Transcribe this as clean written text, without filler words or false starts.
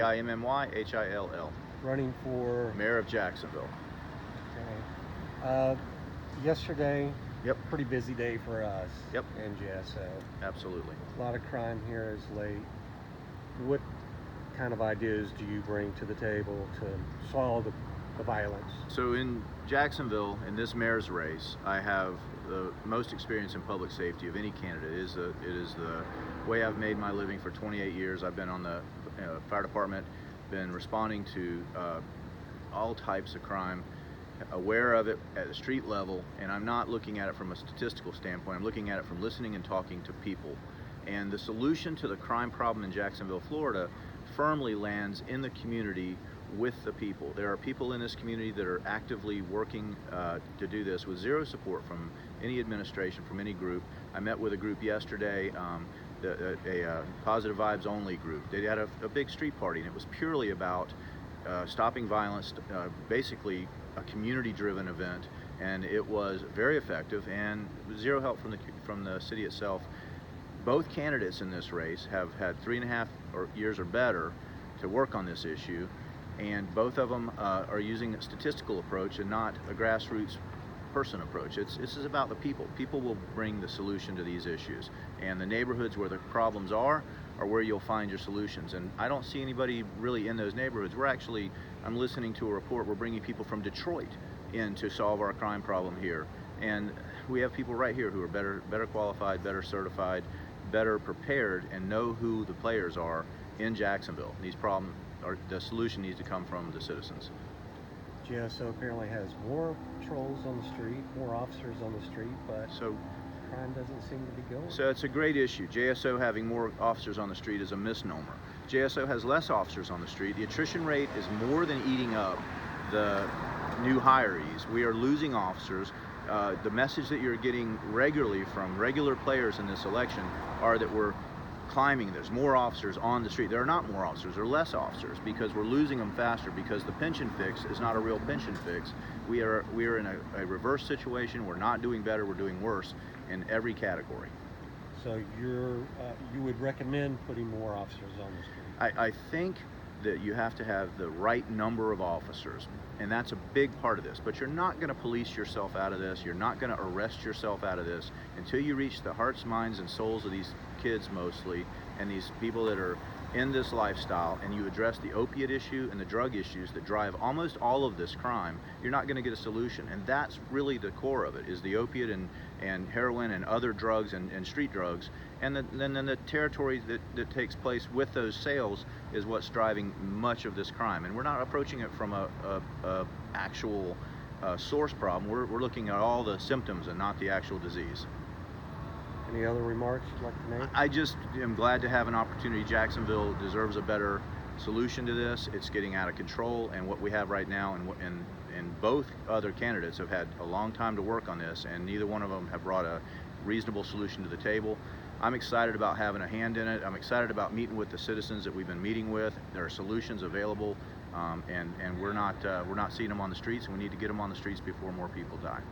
Jimmyhill. Running for Mayor of Jacksonville. okay. Yesterday, Yep. pretty busy day for us. Yep. And JSO. Absolutely. A lot of crime here is late. What kind of ideas do you bring to the table to solve the violence? So in Jacksonville, in this mayor's race, I have the most experience in public safety of any candidate. It is the way I've made my living for 28 years. I've been on the fire department, been responding to all types of crime, aware of it at the street level, and I'm not looking at it from a statistical standpoint. I'm looking at it from listening and talking to people. And the solution to the crime problem in Jacksonville, Florida, firmly lands in the community with the people. There are people in this community that are actively working to do this with zero support from any administration, from any group. I met with a group yesterday, a Positive Vibes Only group. They had a big street party, and it was purely about stopping violence, basically a community-driven event, and it was very effective and zero help from the city itself. Both candidates in this race have had 3.5 years or better to work on this issue, and both of them are using a statistical approach and not a grassroots person approach. This is about the people. People will bring the solution to these issues, and the neighborhoods where the problems are where you'll find your solutions. And I don't see anybody really in those neighborhoods. I'm listening to a report, we're bringing people from Detroit in to solve our crime problem here, and we have people right here who are better qualified, better certified, better prepared, and know who the players are in Jacksonville. The solution needs to come from the citizens. JSO apparently has more patrols on the street, more officers on the street, but crime doesn't seem to be going. So it's a great issue. JSO having more officers on the street is a misnomer. JSO has less officers on the street. The attrition rate is more than eating up the new hirees. We are losing officers. The message that you're getting regularly from regular players in this election are that we're climbing. There's more officers on the street. There are not more officers, there are less officers, because we're losing them faster, because the pension fix is not a real pension fix. We are in a reverse situation. We're not doing better, we're doing worse in every category. So you would recommend putting more officers on the street? I think that you have to have the right number of officers, and that's a big part of this. But you're not going to police yourself out of this. You're not going to arrest yourself out of this until you reach the hearts, minds, and souls of these kids mostly, and these people that are in this lifestyle, and you address the opiate issue and the drug issues that drive almost all of this crime. You're not going to get a solution, and that's really the core of it, is the opiate and heroin and other drugs and street drugs. And then the territory that takes place with those sales is what's driving much of this crime. And we're not approaching it from a actual source problem. We're looking at all the symptoms and not the actual disease. Any other remarks you'd like to make? I just am glad to have an opportunity. Jacksonville deserves a better solution to this. It's getting out of control, and what we have right now, and both other candidates have had a long time to work on this, and neither one of them have brought a reasonable solution to the table. I'm excited about having a hand in it. I'm excited about meeting with the citizens that we've been meeting with. There are solutions available, and we're not seeing them on the streets, and we need to get them on the streets before more people die.